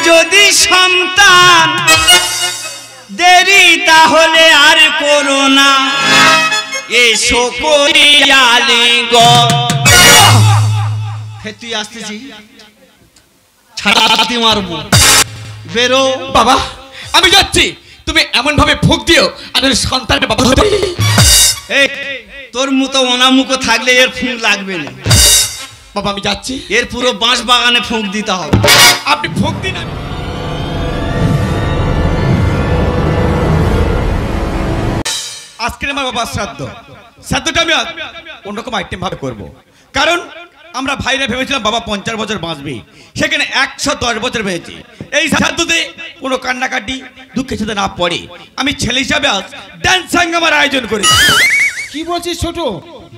যদি সন্তান দেরি তাহলে আর করো না, এসো করিয়ালে গো। তুই আসতেছি ছাড়াতে মারবো, বেরো। বাবা আমি যাচ্ছি, তুমি এমন ভাবে ফুঁক দিও আমার সন্তানের বাবা হবে। এই তোর মতো অনামুখো থাকলে এর ফুঁক লাগবে না বাবা, আমি যাচ্ছি। এর পুরো বাঁশ বাগানে ফুঁক দিতে হবে। আপনি ফুঁক দিন। আজকে আমার বাবার শ্রাদ্ধটা আমি অন্যরকম আইটেম ভাবে করবো, কারণ আমরা ভাইরা ভেবেছিলাম বাবা 50 বছর বাঁচবে, সেখানে 110 বছর বেঁচেছে। এই শ্রাদ্ধতে কোনো কান্নাকাটি দুঃখের সাথে না পড়ে আমি ছেলে হিসাবে আজ ডান্স হাঙ্গামার আয়োজন করি। কি বলছিস ছোট?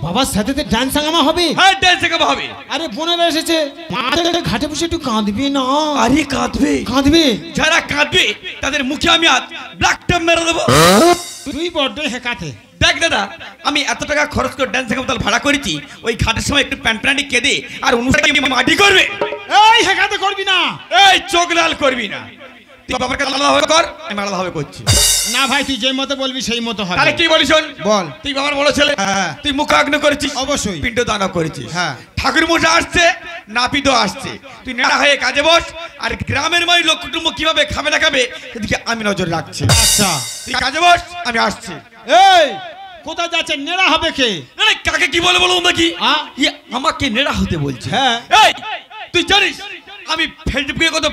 বাবার সাথে ডান্স হাঙ্গামা হবে? হ্যাঁ, ডান্স হাঙ্গামা হবে। আরে বোনেরা এসেছে, ঘাটে বসে একটু কাঁদবে না? আরে কাঁদবে কাঁদবে, যারা কাঁদবে তাদের মুখে আমি আজ ব্ল্যাক টপ মেরে দেবো। তুই বড্ড হেকাতে। দেখ দাদা, আমি এত টাকা খরচ করে ডান্স হাঙ্গামা ভাড়া করেছি, ওই ঘাটের সময় একটু প্যান্ট কেঁদে আর অনুষ্ঠানে মাটি করবে। এই হেকাতে করবি না, এই চোখ লাল করবি না। তুই বাবার কাছে আলাদাভাবে কর, আমি আলাদাভাবে করছি। না ভাই, তুই যে মতো বলবি সেই মতো হবে। তাহলে কি বলিস শোন, বল। তুই বাবার বড় ছেলে, তুই মুখাগ্ন করেছিস, অবশ্যই পিণ্ড দান করেছিস। হ্যাঁ, ঠাকুর মশাই আসছে, নাপিতও আসছে, তুই নেড়া হয়ে কাজে বস। আর গ্রামের মাই লোক কুটুম্ব কিভাবে খাবে না খাবে সেদিকে আমি নজর রাখছি। আচ্ছা তুই কাজে বস, আমি আসছি। এই কোথায় যাচ্ছে? নেড়া হবে কে? আরে কাকে কি বলে বলুন নাকি? আমাকে নেড়া হতে বলছে। হ্যাঁ, এই তুই জানিস আমি ফেসবুকে কত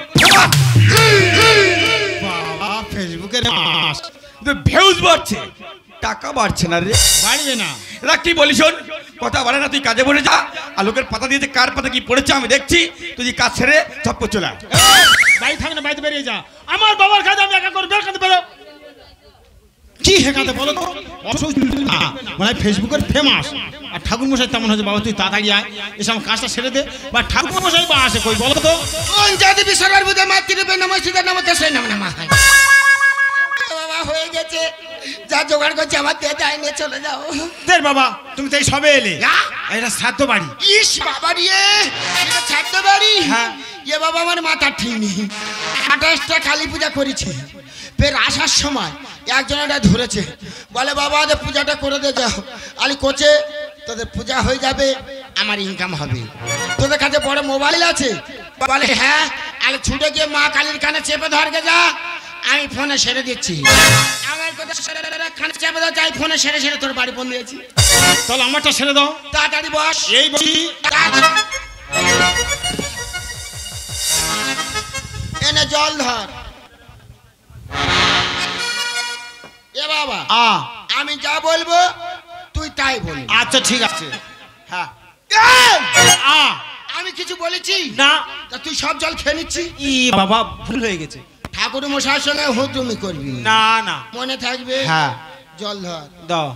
ফেসবুকের ভিউজ বাড়ছে, টাকা বাড়ছে না রে। বাড়বে না। এরা কি বলিস শোন, কথা বলে না, তুই কাজে বসে যা। আর লোকের পাতা দিয়েছে, কার পাতা কি পড়েছে আমি দেখছি। তুই কাজ ছেড়ে চপ্প চলে আয়। বাড়ি থাক না, বাড়িতে বেরিয়ে যা। আমার বাবার কাজ আমি একা করবো, বের করতে পারো। কি হেকাতে বলো তো? মানে ফেসবুকের ফেমাস, আর ঠাকুর মশাই তেমন হয়েছে। বাবা তুই তাড়াতাড়ি আয়, এসব কাজটা ছেড়ে দে। বা ঠাকুর মশাই বা আসে কই বলো তো? কোন জাতি বিশ্বর বুধে মাতৃরূপে নমস্কার নমতে সেই নম নমঃ। বাবা হয়ে গেছে, যা জোগাড় করছে আমার দিয়ে যায় নিয়ে চলে যাও। দেখ বাবা, তুমি তো এই সবে এলে, এটা শ্রাদ্ধ বাড়ি। ইস বাবা রে, এটা শ্রাদ্ধ বাড়ি? হ্যাঁ। এ বাবা আমার মাথা ঠিক নেই। 28টা কালী পূজা করেছে, ফের আসার সময় একজন এটা ধরেছে, বলে বাবা ওদের পূজাটা করে দে যাও। আলি কোচে তোদের পূজা হয়ে যাবে, আমার ইনকাম হবে। তোদের কাছে বড় মোবাইল আছে? বলে হ্যাঁ। আলি ছুটে গিয়ে মা কালীর কানে চেপে ধরকে যা, আমি ফোনে সেরে দিচ্ছি। আমার কথা কানে চেপে দাও, যাই ফোনে সেরে সেরে তোর বাড়ি বন্ধ দিয়েছি। তাহলে আমারটা সেরে দাও তাড়াতাড়ি বস। এই বলি এনে জল ধর। এ বাবা, আমি যা বলবো তুই তাই বলবি। আচ্ছা ঠিক আছে। হ্যাঁ, আমি কিছু বলেছি না? তা তুই সব জল খেয়ে নিচ্ছি। ই বাবা, ভুল হয়ে গেছে। ঠাকুর মশাইয়ের সঙ্গে হুতুমি করবি না না, মনে থাকবে। হ্যাঁ, জল ধর দাও।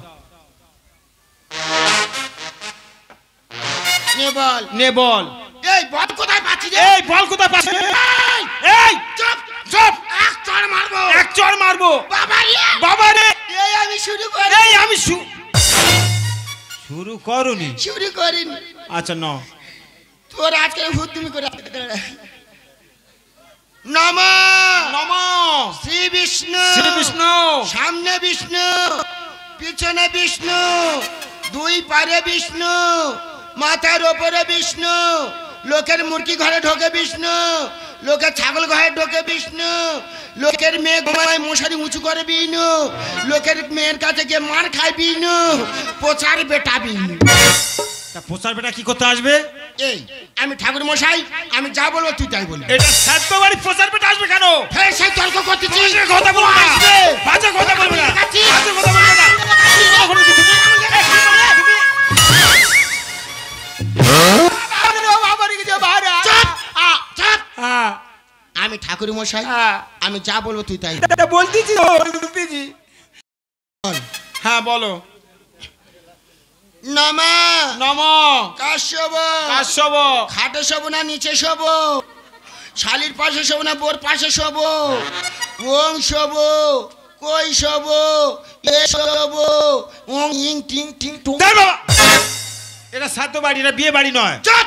নে বল, নে বল। এই বল কোথায় পাচ্ছি রে? এই বল কোথায় পাচ্ছি? এই চুপ চুপ, এক চড় মারবো। এক চড় মারবো। বাবা রে, বাবা রে, এই আমি শুরু করি। এই আমি শুরু করুনি। শুরু করিনি। আচ্ছা ন, তোর আজকে হুতুমি করে নম নম শ্রী বিষ্ণু। শ্রী বিষ্ণু। সামনে বিষ্ণু, পিছনে বিষ্ণু, দুই পারে বিষ্ণু, মাথার ওপরে বিষ্ণু, লোকের মুরগি ঘরে ঢোকে বিষ্ণু, লোকের ছাগল ঘরে ঢোকে বিষ্ণু, লোকের মেয়ে ঘুমায় মশারি উঁচু করে বিষ্ণু, লোকের মেয়ের কাছে গিয়ে মার খায় বিষ্ণু, পোচার বেটা বিষ্ণু। তা পোচার বেটা কি করতে আসবে? এই আমি ঠাকুর মশাই, আমি যা বলবো তুই তাই বলবি। এটা শ্রাদ্ধ বাড়ি, পোচার বেটা আসবে কেন? হ্যাঁ, সেই তর্ক করতেছিস। বাজে কথা বলবি না, বাজে কথা বলবি না, বাজে কথা বলবি না। আমি ঠাকুর মশাই, আমি যা বলবো তুই তাই বলতেছি। হ্যাঁ বলো। নমা নম কাশ্যপ। কাশ্যপ। খাটে শোবো না নিচে শোবো, শালির পাশে শোবো না বোর পাশে শোবো, ওং শোবো, কই শোবো, এ শোবো, ওং ইং টিং টিং টুং। এটা শ্রাদ্ধ বাড়ি, এটা বিয়ে বাড়ি নয়। চুপ!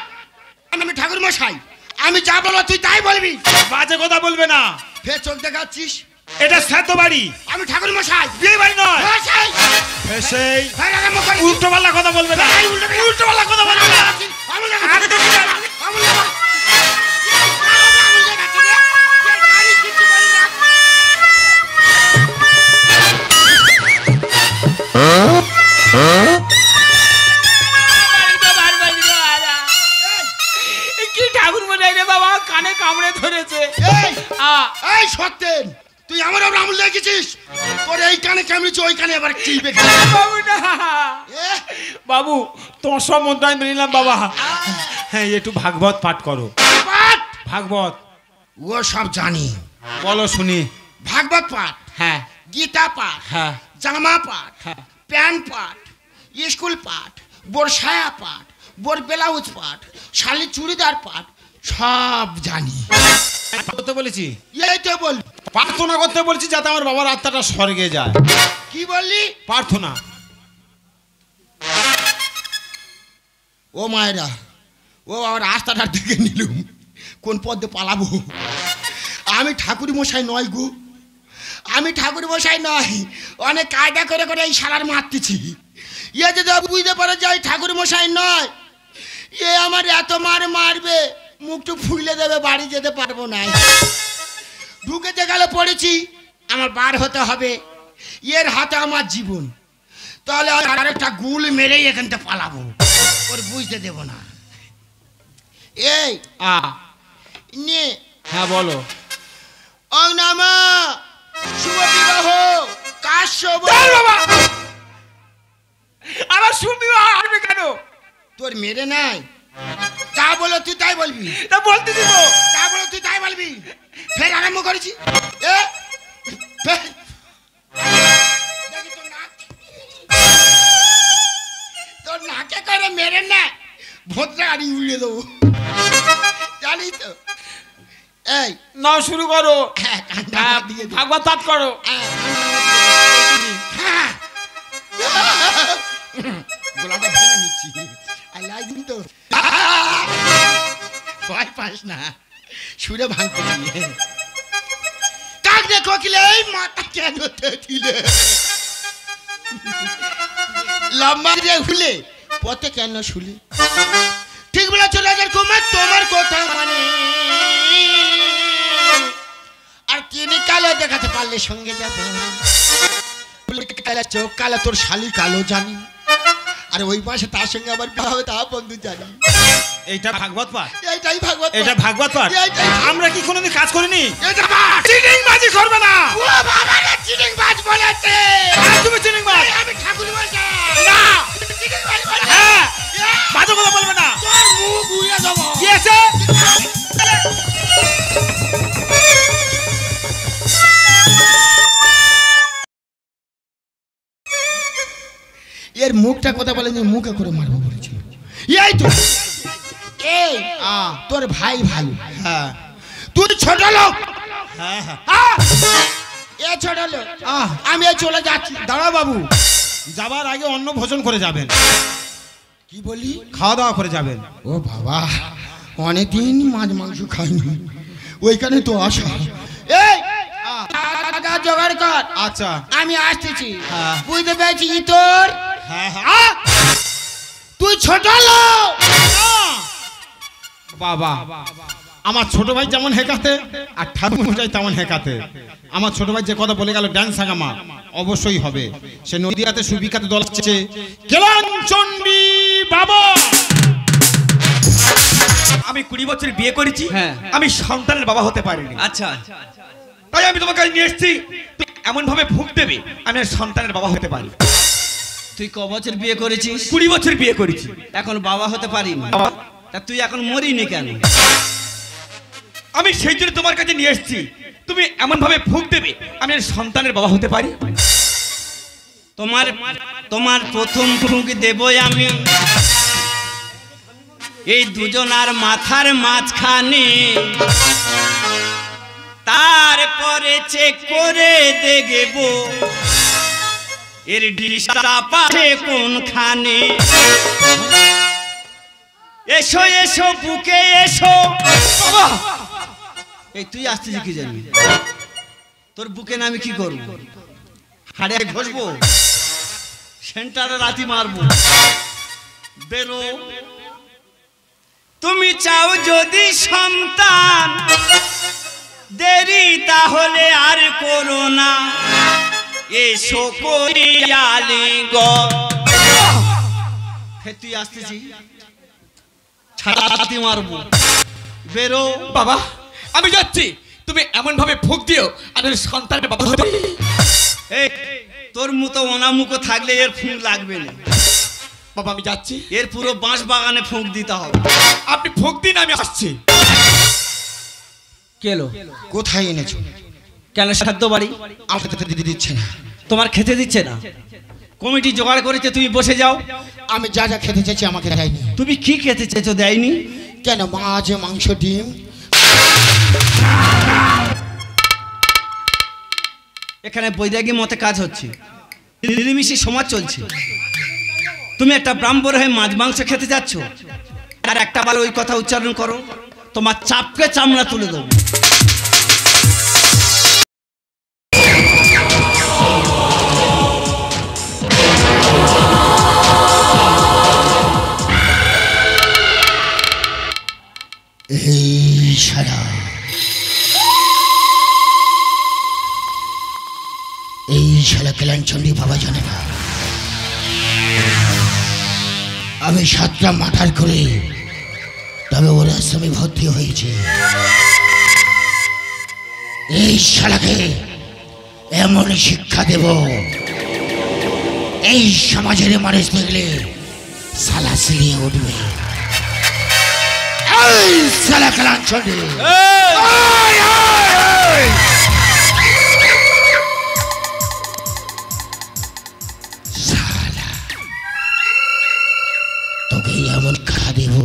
আমি ঠাকুর মশাই, আমি যা বলো তুই তাই বলবি। বাজে কথা বলবে না। ফের চোখ দেখাচ্ছিস? এটা শ্রাদ্ধ বাড়ি, আমি ঠাকুর মশাই। বিয়ে বাড়ি নয়। মশাই সেই হ্যাঁ, রাখা মুখ করে। উল্টো পাল্টা কথা বলবে না। উল্টো পাল্টা কথা বলবে না। আমুল দেখা, আমুল দেখা। আমুল দেখা রে। গাড়ি কিছু বলি না। কি ঠাকুর মশাই রে বাবা, কানে কামড়ে ধরেছে। এই সত্যেন, তুই আমার ওপর আমুল দেখেছিস? তোর এই কানে কামড়েছে, ওই কানে আবার চিলবে। বাবু না বাবু, তোমার সব মন্ত্র আমি মেনে নিলাম বাবা। হ্যাঁ, একটু ভাগবত পাঠ করো। পাঠ? ভাগবত ও সব জানি, বলো শুনি। ভাগবত পাঠ, হ্যাঁ গীতা পাঠ, হ্যাঁ জামা পাঠ, হ্যাঁ। প্যান্ট পাঠ, স্কুল পাঠ, বোর সায়া পাঠ, বোর ব্লাউজ পাঠ, শালি চুড়িদার পাঠ, সব জানি। করতে বলেছি, এই তো বল। প্রার্থনা করতে বলেছি যাতে আমার বাবার আত্মাটা স্বর্গে যায়। কি বললি? প্রার্থনা। ও মায়েরা, ও আমার রাস্তাটা দেখে নিলুম, কোন পথে পালাবো। আমি ঠাকুর মশাই নয় গো, আমি ঠাকুর মশাই নয়। অনেক কায়দা করে করে এই শালার মারতেছি। ইয়ে যদি বুঝতে পারে যাই ঠাকুর মশাই নয়, এ আমার এত মারবে, মুখটু ফুলে দেবে, বাড়ি যেতে পারবো না। ঢুকেতে গেলে পড়েছি, আমার বার হতে হবে। এর হাতে আমার জীবন, তাহলে আরেকটা গুল মেরেই এখান থেকে পালাবো, ওর বুঝতে দেব না। এই নে, হ্যাঁ বলো। ওং নমঃ শুভ বিবাহ কাশ্যপ। বাবা, আমার সুবিবাহ হবে কেন? তোর মেরে নাই, তা বলো তুই তাই বলবি। তা বলতে দিব, তা বলো তুই তাই বলবি। ফের আরম্ভ করেছি। এ ফের। দেখি তোর নাক, তোর নাকে করে মেরে না, ভোঁতরা গাড়ি উড়িয়ে দেবো, জানিস তো। এই নাও শুরু করো। হ্যাঁ, কানটা হ্যাঁ, দিয়ে দে। ভাগবত পাঠ করো। হ্যাঁ, গোলাটা ভেঙে নিচ্ছি। আল্লাহ দিন তো ভয় পাস না, সুরে ভাঙতে দিয়ে কাক রে কোকিলে, এই মাথা কেন দিলে লম্বা রে হুলে পথে কেন শুলে। ঠিক বলে চলে যার কুমার, তোমার কথা মানে। আর তিনি কালো দেখাতে পারলে সঙ্গে যাবো, কালো চোখ কালো, তোর শালি কালো জানি। আর ওই পাশে তার সঙ্গে আবার বিয়ে হবে, তা বন্ধু জানি। এইটা ভাগবত পাঠ, এইটাই ভাগবত। এটা ভাগবত পাঠ। এইটাই। আমরা কি কোনোদিন কাজ করিনি? এটা বাস। চিটিং বাজি করবে না। ও বাবা রে, চিটিং বাজ বলেছে। আর তুমি চিটিং বাজ। আমি ঠাকুর মশাই না। চিটিং বাজ বলে। হ্যাঁ, বাজে কথা বলবে না। তোর মুখ উড়িয়ে দেবো। কি আছে? এর মুখটা কথা বলে যে মুখে করে মারবো বলেছিল। এই তো, এই তোর ভাই ভাই। হ্যাঁ তুই ছোট লোক। হ্যাঁ হ্যাঁ। এ ছোট লোক, আমি এই চলে যাচ্ছি। দাঁড়া বাবু, যাবার আগে অন্ন ভোজন করে যাবেন। কি বলি? খাওয়া দাওয়া করে যাবেন। ও বাবা, অনেকদিন মাছ মাংস খাইনি, ওইখানে তো আসা। এই টাকা জোগাড় কর। আচ্ছা। আমি আসতেছি। হ্যাঁ। বুঝতে পেরেছি তোর। হ্যাঁ হ্যাঁ। তুই ছোট লোক। বাবা, আমার ছোট ভাই যেমন হেকাতে আর ঠাকুর মশাই তেমন হেকাতে। আমার ছোট ভাই যে কথা বলে গেল ড্যান্স সাগামা অবশ্যই হবে। সে নদিয়াতে সুবিখ্যাত দল আছে কেলাঞ্চন্ডী বাবা। আমি 20 বছর বিয়ে করেছি, হ্যাঁ। আমি সন্তানের বাবা হতে পারিনি। আচ্ছা, তাই আমি তোমার কাছে নিয়ে এসেছি, তুমি এমন ভাবে ফুঁক দেবে আমি আর সন্তানের বাবা হতে পারি। তুই ক বছর বিয়ে করেছিস? 20 বছর বিয়ে করেছি, এখন বাবা হতে পারিনি। তা তুই এখন মরিনি কেন? আমি সেই জন্য তোমার কাছে নিয়ে এসেছি, তুমি এমন ভাবে ফুঁক দেবে আমি আর সন্তানের বাবা হতে পারি। তোমার প্রথম ফুঁক দেবই আমি এই দুজনার মাথার মাঝখানে, তারপরে চেক করে দেখব এর ডিশটা পাশে কোনখানে। এসো এসো বুকে এসো। বাবা এই তুই আসতেছি কি জানি? তোর বুকে না আমি কি করব? হাড়ে ঘষবো, সেন্টারে লাথি মারবো। বেরো। তুমি চাও যদি সন্তান, দেরি তাহলে আর করো না, এসো করি আলিঙ্গন। তুই আসতেছি, ছাড়া লাথি মারবো। বেরো। বাবা আমি যাচ্ছি, তুমি এমন ভাবে ফুঁক দিও আমি সন্তানের বাবা হতে। এই তোর মতো অনামুখো থাকলে এর ফুঁক লাগবে না। বাবা আমি যাচ্ছি, এর পুরো বাঁশ বাগানে ফুঁক দিতে হবে। আপনি ফুঁক দিন আমি আসছি। কেলো কোথায় এনেছো? কেন সাধ্য বাড়ি আমাকে তো দিতে দিচ্ছে না। তোমার খেতে দিচ্ছে না? কমিটি জোগাড় করেছে, তুমি বসে যাও। আমি যা যা খেতে চাইছি আমাকে দেয়নি। তুমি কি খেতে চেয়েছো দেয়নি? কেন? মাছ, মাংস, ডিম। এখানে বৈরাগী মতে কাজ হচ্ছে, নিরামিষি সমাজ চলছে। তুমি একটা ব্রাহ্মণ হয়ে মাছ মাংস খেতে যাচ্ছ, আর একটা বার ওই কথা উচ্চারণ করো, তোমার চাপকে চামড়া তুলে দেবো। এই শালা, এই শালা কেলাঞ্চন্ডী বাবা জানে না আমি 7টা মার্ডার করে তবে ওর আশ্রমে ভর্তি হয়েছে। এই শালাকে এমন শিক্ষা দেব, এই সমাজের মানুষ দেখলে শালা সিলিয়ে উঠবে। এই শালা কেলাঞ্চন্ডী, তোকে এমন খা দেব,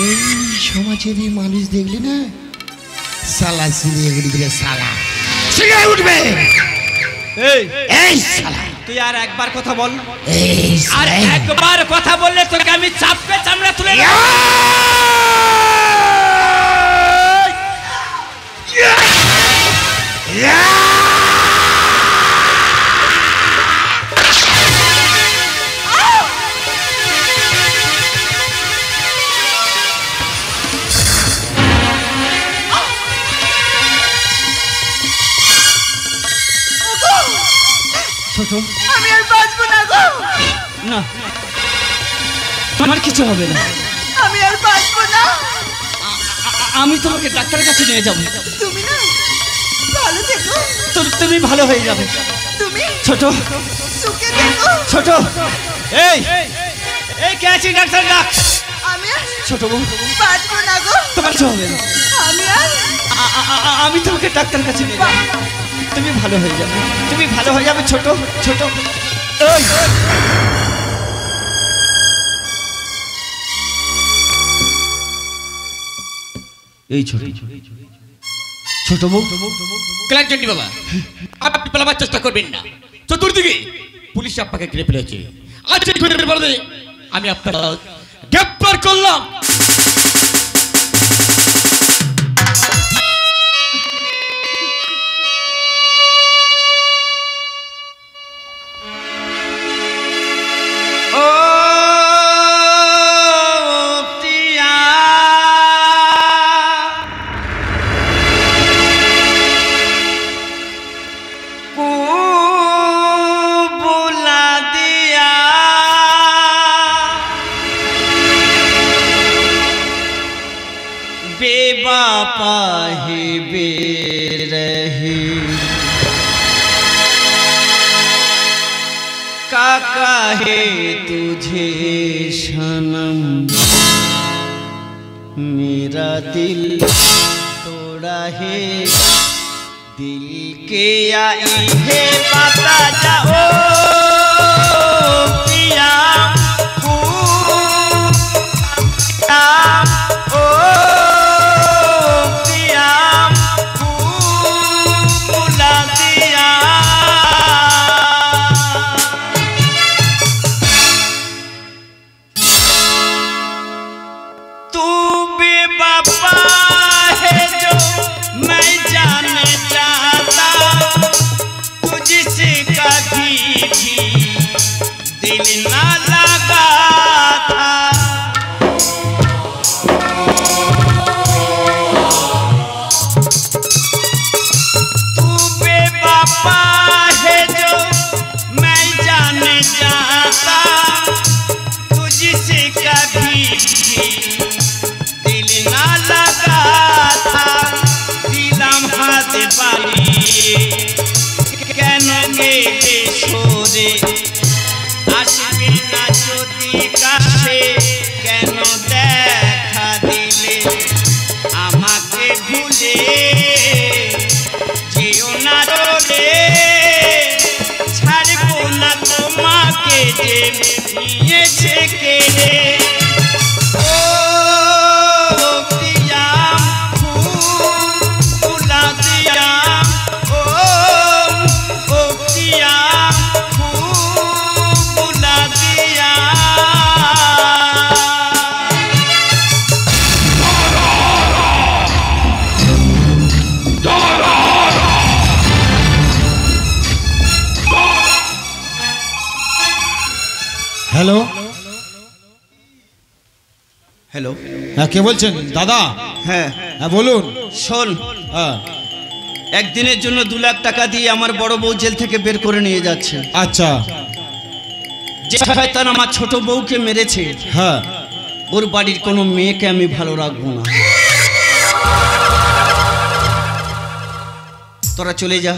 এই সমাজের মানুষ দেখলে না সালা সিরিয়ে উঠবে, সালা সিরিয়ে উঠবে। এই শালা তুই আর একবার কথা বল, এই আর একবার কথা বললে তোকে আমি চাপকে চামড়া তুলে দেব। ছোট, আমি আর বাঁচবো না গো। না আমার কিছু হবে না, আমি আর বাঁচবো না। আমি তোমাকে ডাক্তারের কাছে নিয়ে যাবো। তুমি না ভালো থেকো, তুমি ভালো হয়ে যাবে। তুমি ছোট সুখে থেকো। ছোট, এই এই কে আছে? ডাক্তার ডাক। আমি আর ছোট বউ বাঁচবো না গো। তোমার কিছু হবে না, আমি আর আমি তোমাকে ডাক্তারের কাছে নিয়ে যাবো। তুমি ভালো হয়ে যাবে, তুমি ভালো হয়ে যাবে। ছোট ছোট, এই এই ছোট ছোট বউ, কেলাঞ্চন্ডী বাবা আপনি পালাবার চেষ্টা করবেন না, চতুর্দিকে পুলিশ আপনাকে ঘিরে ফেলেছে। আজ এই ঘটনার বদলে আমি আপনার গ্রেফতার করলাম। ও প্রিয়া, বুলা দিয়া बेबापा ही बेरही काका है तुझे सनम, मेरा दिल तोड़ा है, दिल के आई है बता जाओ पिया। গেলে সরে আসবে না যদি কাছে কেন দেখা দিলে আমাকে ভুলে যেও না রে ছাড়বো না তোমাকে যে নিয়েছে কেড়ে হ্যালো হ্যালো হ্যাঁ কে বলছেন দাদা? হ্যাঁ হ্যাঁ বলুন। শোন, হ্যাঁ একদিনের জন্য 2 লাখ টাকা দিয়ে আমার বড় বউ জেল থেকে বের করে নিয়ে যাচ্ছে। আচ্ছা যে শয়তান আমার ছোট বউকে মেরেছে হ্যাঁ ওর বাড়ির কোনো মেয়েকে আমি ভালো রাখবো না। তোরা চলে যা,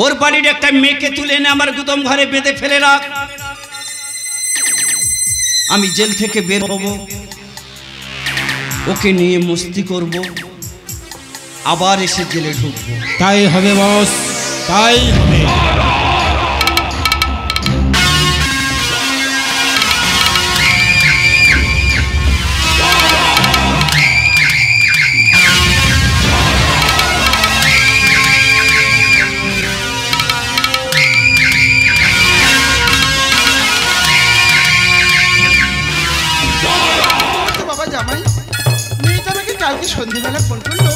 ওর বাড়ির একটা মেয়েকে তুলে এনে আমার গুদম ঘরে বেঁধে ফেলে রাখ। আমি জেল থেকে বের হব, ওকে নিয়ে মস্তি করব, আবার এসে জেলে ঢুকবো। তাই হবে বস, তাই হবে। কালকে সন্ধ্যেবেলা ফোন করলো,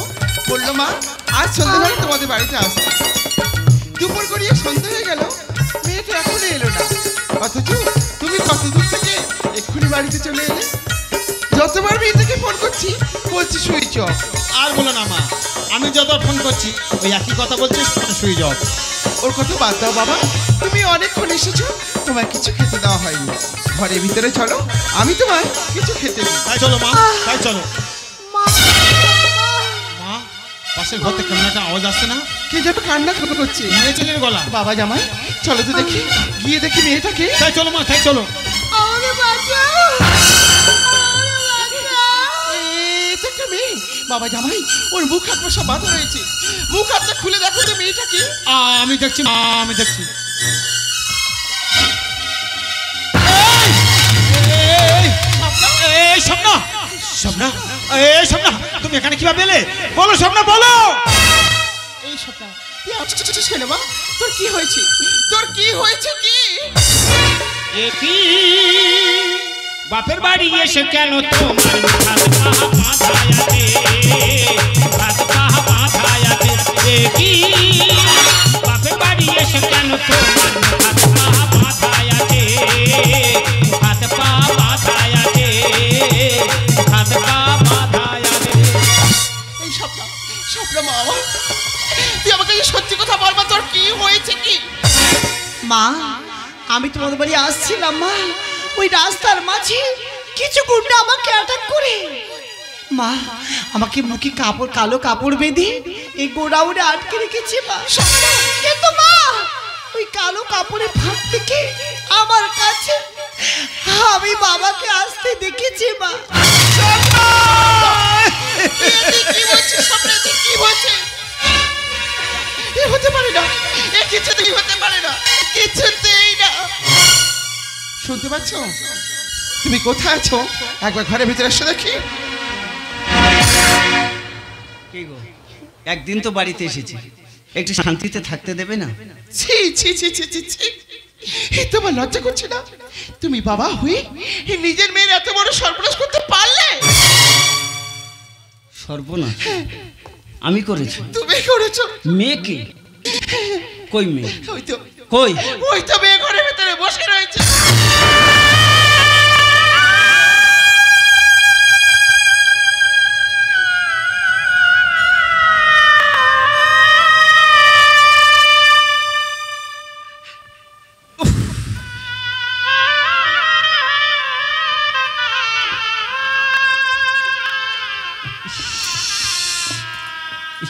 বললো মা আজ সন্ধ্যেবেলা তোমাদের বাড়িতে আসছে। দুপুর গড়িয়ে সন্ধ্যে হয়ে গেল, মেয়েটা এখনো এলো না। অথচ তুমি কত দূর থেকে এক্ষুনি বাড়িতে চলে এলে। যতবার মেয়েটাকে ফোন করছি বলছি সুইচ অফ। আর বলো না মা, আমি যত ফোন করছি ওই একই কথা বলছিস, সুইচ অফ। ওর কথা বাদ দাও বাবা, তুমি অনেকক্ষণ এসেছো, তোমার কিছু খেতে দেওয়া হয়নি। ঘরের ভিতরে চলো, আমি তোমায় কিছু খেতে দিই। তাই চলো মা, তাই চলো। মা পাশের ঘর থেকে কেমন একটা আওয়াজ আসছে না? কে যেন কান্না করছে, মেয়ে ছেলের গলা। বাবা জামাই চলো তো দেখি, গিয়ে দেখি মেয়েটাকে। তাই চলো মা, তাই চলো। এটা একটা মেয়ে, বাবা জামাই ওর মুখ হাত সব বাঁধা রয়েছে। মুখ হাতটা খুলে দেখো তো মেয়েটাকে। আমি দেখছি মা, আমি দেখছি। এই স্বপ্না, স্বপ্না, এই স্বপ্না, তুমি এখানে কিভাবে এলে? বলো স্বপ্না, বলো। এই স্বপ্না, তুই আছিস কেন মা? তোর কি হয়েছে? তোর কি হয়েছে? কি বাপের বাড়ি এসে কেন তোমার হাত পা বাঁধায়াতে, হাত পা বাঁধায়াতে, কি বাপের বাড়ি এসে কেন তোমার হাত পা বাঁধায়াতে, হাত পা বাঁধায়াতে, হাত পা বাঁধায়াতে। এই স্বপ্না, স্বপ্না মা আমার, তুই আমাকে সত্যি কথা বলবা, তোর কি হয়েছে? কি মা, আমি তোমাদের বাড়ি আসছিলাম মা, ওই রাস্তার মাঝে কিছু গুন্ডা আমাকে অ্যাটাক করে, মা আমাকে মুখে কাপড়, কালো কাপড় বেঁধে এই গোডাউনে আটকে রেখেছে মা। কিন্তু মা ওই কালো কাপড়ের ফাঁক থেকে আমার কাছে আমি বাবাকে আসতে দেখেছি মা। কি বলছিস স্বপ্না? কি বলছিস? এ হতে পারে না, এ কিছুতেই হতে পারে না, কিছুতেই না। শুনতে পাচ্ছ? তুমি কোথায় আছো? একবার ঘরের ভিতরে এসে দেখি। কি গো, একদিন তো বাড়িতে এসেছি, একটু শান্তিতে থাকতে দেবে না? ছি ছি ছি ছি ছি ছি, এ তোমার লজ্জা করছে না? তুমি বাবা হয়ে নিজের মেয়ের এত বড় সর্বনাশ করতে পারলে? সর্বনাশ আমি করেছি? তুমি করেছো? মেয়েকে? কই মেয়ে? ওই তো, কই? ওই তো মেয়ে ঘরের ভিতরে বসে রয়েছে।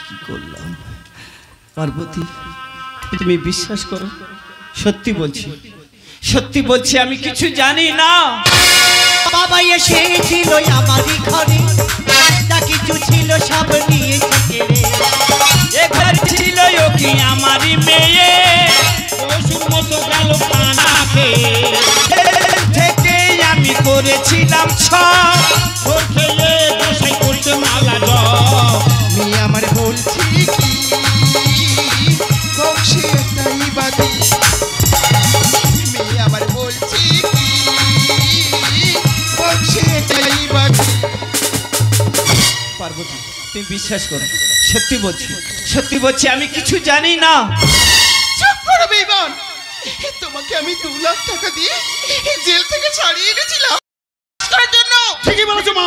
কি করলাম পার্বতী, তুমি বিশ্বাস করো, সত্যি বলছি, সত্যি বলছি, আমি কিছু জানি না। বাবা এসেছিল আমারই ঘরে, যা কিছু ছিল সব নিয়েছে কেড়ে। এ ঘর ছিল ও কি আমারই মেয়ে, পশুর মতো গেল কানা খেয়ে। থেকে আমি করেছিলাম সব, তোর খেয়ে গোসাই করতে মালা জপ। মেয়ে আমার বলছি কি বংশে একটাই বাদী, মেয়ে আমার বলছি কি বংশে একটাই বাদী। পার্বতী তুমি বিশ্বাস করো, সত্যি বলছি, সত্যি বলছি, আমি কিছু জানি না। চুপ করো বেঈমান, তোমাকে আমি 2 লাখ টাকা দিয়ে জেল থেকে ছাড়িয়ে এনেছিলাম করার জন্য। ঠিকই বলেছো মা।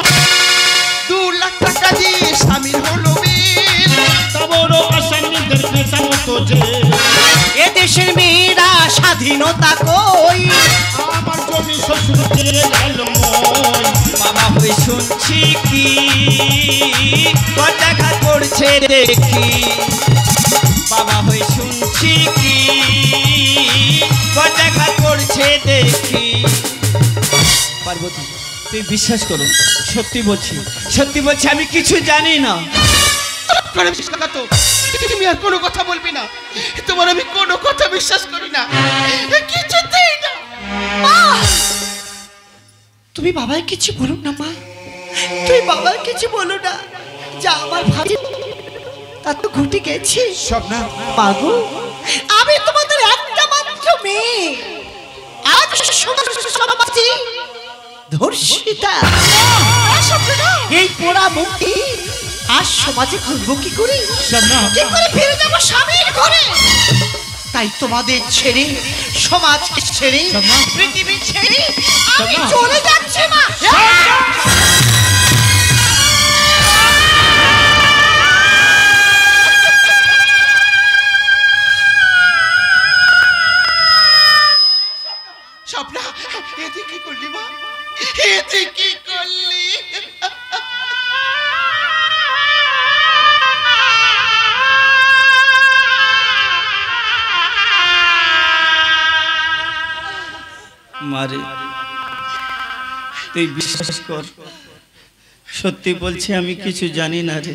2 লাখ টাকা দিয়ে স্বামীর হলো বিল। তা বড় আসামিদের পেশা মতো যে এ দেশের মেয়েরা স্বাধীনতা কই, আমার জমি শ্বশুর দিয়ে গেল মই। বাবা হয়ে শুনছি কি পটাঘাত করছে দেখি, বাবা হয়ে শুনছি কি পটাঘাত করছে দেখি। পার্বতী তুই বিশ্বাস করো, সত্যি বলছি, সত্যি বলছি, আমি কিছু জানি না। করে বিশ্বাস করো, তুমি আর কোনো কথা বলবি না, তোমার আমি কোনো কথা বিশ্বাস করি না, কিছুতেই না। তুমি বাবার কিছু বলো না মা, তুমি বাবার কিছু বলো না, যা আমার ভাই তা তো ঘটে গেছে। স্বপ্না, বাবু আমি তোমাদের একটা মাত্র মেয়ে, আজ সমাজে ধর্ষিতা, এই পোড়া মুক্তি আজ সমাজে ঘুরবো কি করে, কি করে ফিরে যাবো স্বামীর ঘরে। তাই তোমাদের ছেড়ে, সমাজ ছেড়ে, পৃথিবী ছেড়ে আমি চলে যাচ্ছি মা। স্বপ্না, এতে কি করলি মা, এতে কি করলি? মারে তুই বিশ্বাস কর, সত্যি বলছি, আমি কিছু জানি না রে।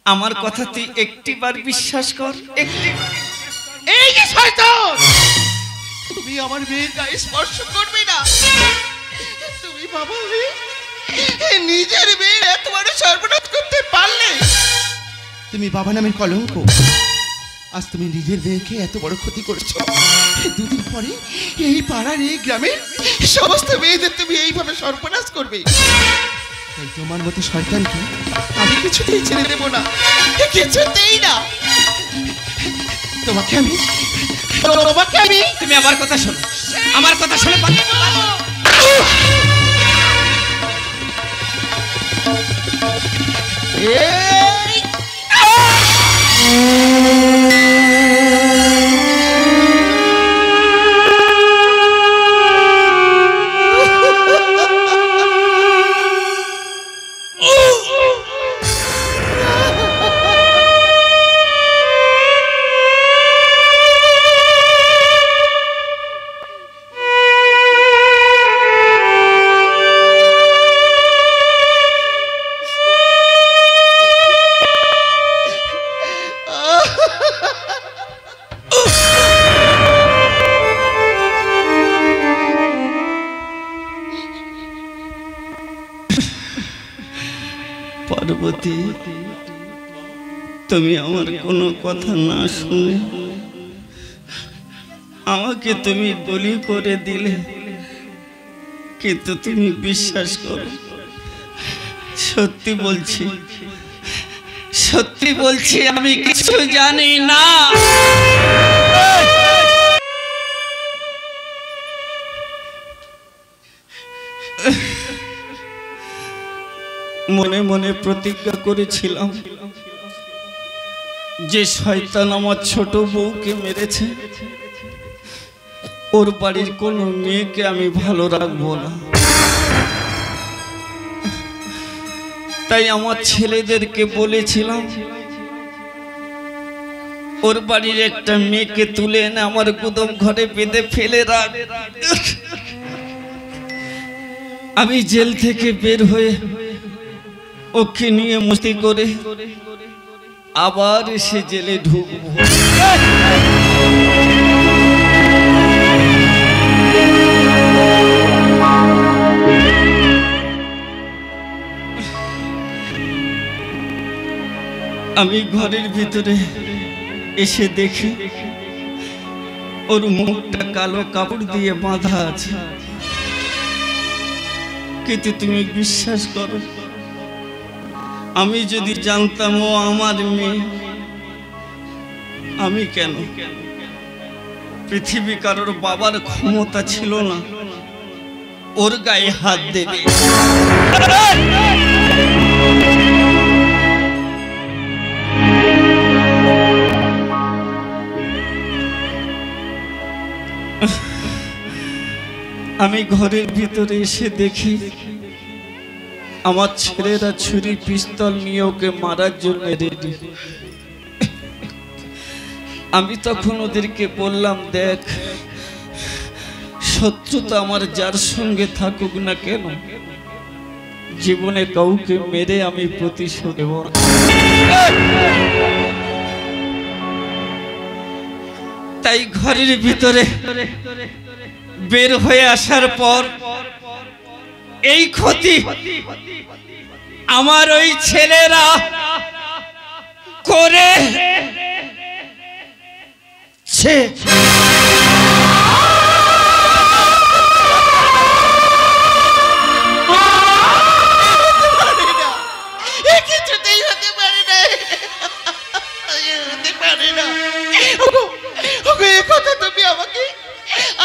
আমার কথা তুই একটিবার বিশ্বাস কর, একটি। এই যে শয়তান, তুমি আমার মেয়ের গায়ে স্পর্শ করবে না। তুমি বাবা হয়ে নিজের মেয়ের এত বড় সর্বনাশ করতে পারলে। তুমি বাবা নামের কলঙ্ক, আজ তুমি নিজের মেয়েকে এত বড় ক্ষতি করেছো। 2 দিন পরে এই পাড়ার, এই গ্রামের সমস্ত মেয়েদের তুমি এইভাবে সর্বনাশ করবে। তাই তোমার মতো শয়তানকে আমি কিছুতেই ছেড়ে দেবো না, কিছুতেই না। তোমাকে আমি তুমি আমার কথা শোনো, আমার কথা শোনো। পার্বতী তুমি আমার কোনো কথা না শুনে আমাকে তুমি বলি করে দিলে, কিন্তু তুমি বিশ্বাস করো, সত্যি বলছি, সত্যি বলছি, আমি কিছু জানি না। মনে মনে প্রতিজ্ঞা করেছিলাম যে শয়তান আমার ছোট বউকে মেরেছে, ওর বাড়ির কোনো মেয়েকে আমি ভালো রাখবো না। তাই আমার ছেলেদেরকে বলেছিলাম ওর বাড়ির একটা মেয়েকে তুলে এনে আমার গুদম ঘরে বেঁধে ফেলে রাখ। আমি জেল থেকে বের হয়ে ওকে নিয়ে মস্তি করে আবার এসে জেলে ঢুকবো। আমি ঘরের ভিতরে এসে দেখি ওর মুখটা কালো কাপড় দিয়ে বাঁধা আছে, কিন্তু তুমি বিশ্বাস করো, আমি যদি জানতাম ও আমার মেয়ে, আমি কেন, পৃথিবী কারোর বাবার ক্ষমতা ছিল না ওর গায়ে হাত দেবে। আমি ঘরের ভিতরে এসে দেখি আমার ছেলেরা ছুরি পিস্তল নিয়ে ওকে মারার জন্য রেডি। আমি তখন ওদেরকে বললাম, দেখ, শত্রুতা আমার যার সঙ্গে থাকুক না কেন, জীবনে কাউকে মেরে আমি প্রতিশোধ নেব না। তাই ঘরের ভিতরে বের হয়ে আসার পর এই ক্ষতি আমার ওই ছেলেরা করেছে। কিছুতেই হতে পারে না, হতে পারে না। ওগো, এই কথা তুমি আমাকে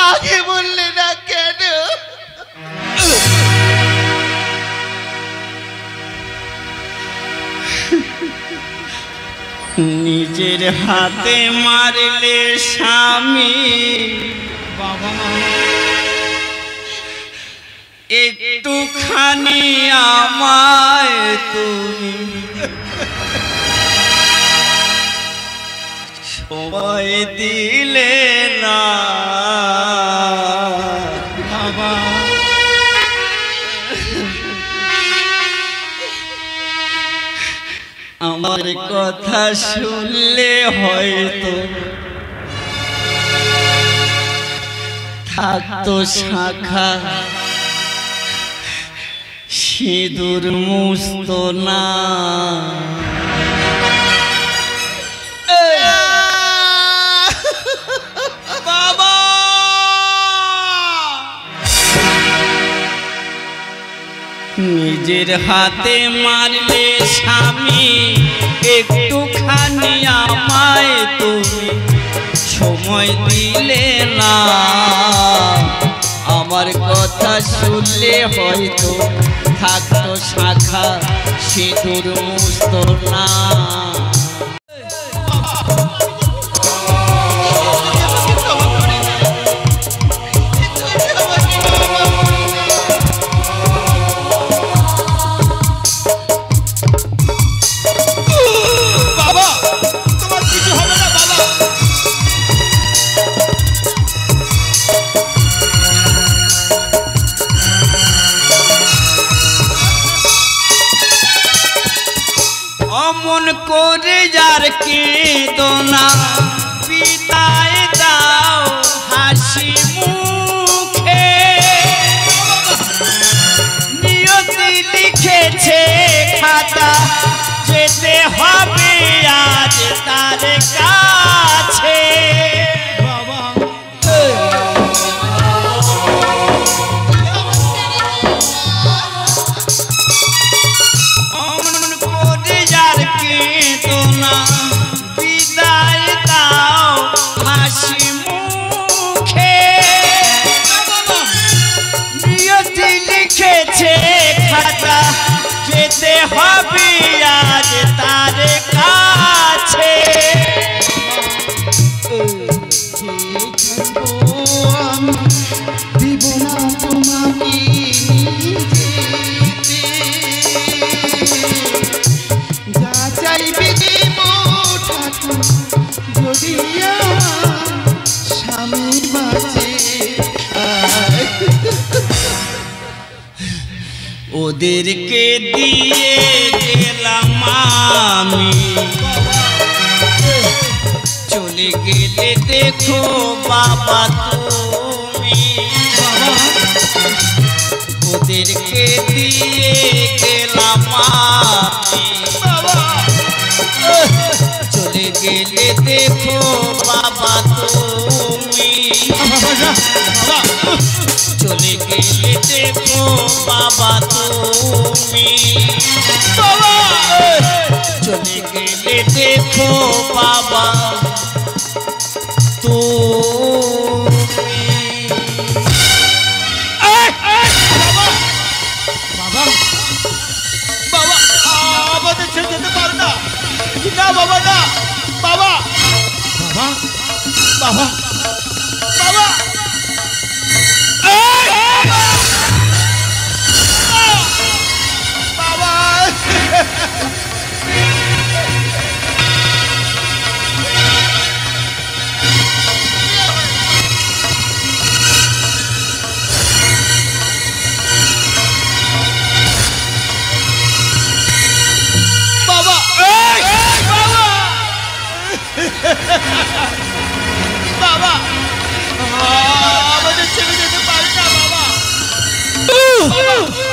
আগে বললে না কেন? নিজের হাতে মারলে স্বামী, বাবা একটুখানি আমায় তুমি সময় দিলে না। বাবা আমার কথা শুনলে হয়তো থাকতো শাখা, সিঁদুর মুছতো না। বাবা, নিজের হাতে মারলে স্বামী, একটুখানি আমায় তুমি সময় দিলে না। আমার কথা শুনলে হয়তো থাকতো শাখা, সিঁদুর মুছতো না। অমন করে যার কেঁদো না, বিদায় দাও হাসি মুখে। নিয়তি লিখেছে খাতা, যেতে হবে আজ তার কাছে। বাবা অমন করে যার কেঁদো না, বিদায় দাও হাসি মুখে। নিয়তি লিখেছে খাতা, যেতে হবে ওদেরকে দিয়ে গেলাম আমি, চলে গেলে দেখো বাবা তুমি, ওদেরকে দিয়ে গেলাম আমি, চলে গেলে দেখো বাবা তুমি, চলে গেলে দেখো বাবা তুমি, চলে গেলে দেখো বাবা তুমি। বাবা আমাদের ছেড়ে যেতে পারে না, না বাবা না, বাবা বাবা বাবা বাবা বাবা বাবা বাবা আমাদের ছেড়ে যেতে পারি না বাবা, বাবা